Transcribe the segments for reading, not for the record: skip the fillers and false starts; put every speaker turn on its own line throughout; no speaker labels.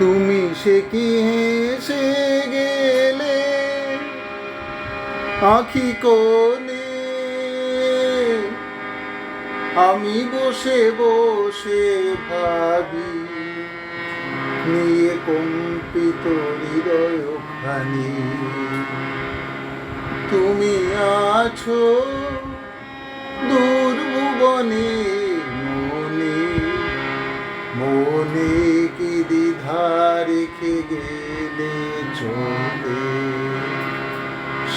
তুমি সে কি হেসে গেলে আঁখি কোণে, আমি বসে বসে ভাবি নিয়ে কম্পিত হৃদয়খানি। তুমি আছো দূর ভুবনে, মনে মনে কি দ্বিধা রেখে গেলে চলে।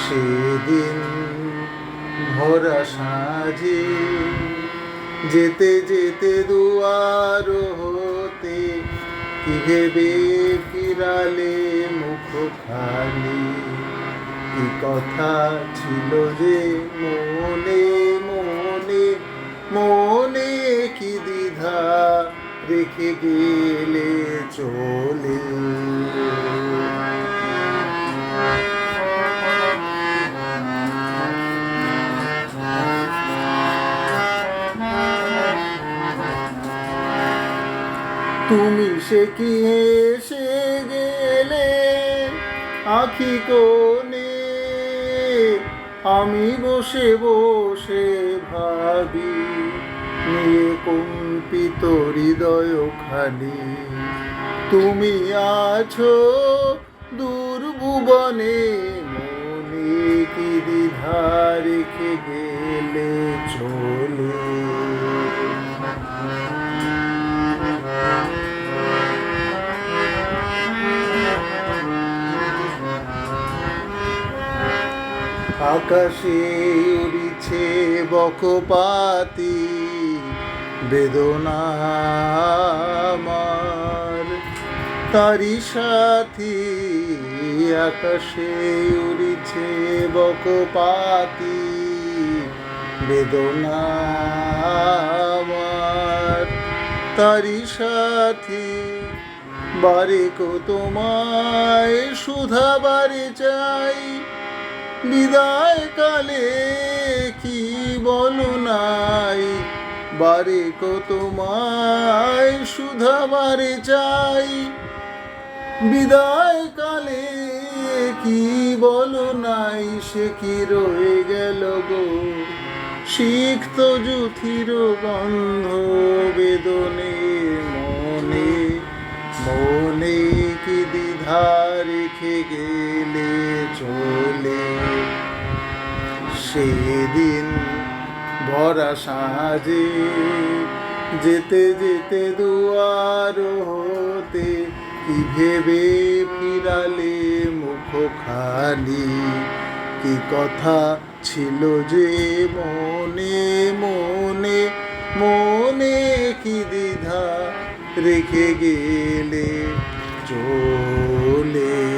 সেদিন ভরা সাজে যেতে যেতে দুয়ার হতে কি ভেবে ফিরালে মুখ খালি। কি কথা ছিল যে মনে মনে মনে কি দ্বিধা রেখে গেলে চলে। তুমি সে কি এসে গেলে আঁখি কোণে, আমি বসে বসে ভাবি নিয়ে কম্পিত হৃদয়খানি। তুমি আছো দূর ভুবনে, মনে কি দ্বিধা রেখে গেলে চলে। আকাশে উড়িছে বকপাতি বেদনা আমার তারি সাথী। আকাশে উড়িছে বকপাতি বেদনা আমার তারি সাথী। বারে কো তোমায় সুধা বারে চাই, বিদায় কালে কি বলো নাই। বারে কো তোমায় সুধা বারে চাই, বিদায় কালে কি বলো নাই। সে কি রয়ে গেল গো সিক্ত জুথির গন্ধ বেদনে, মনে মনে কি দ্বিধা রেখে গেলে চলে। সেদিন ভরা সাজে যেতে যেতে দুয়ার হতে কি ভেবে ফিরালে মুখ খালি। কি কথা ছিল যে মনে মনে মনে কি দ্বিধা রেখে গেলে চলে।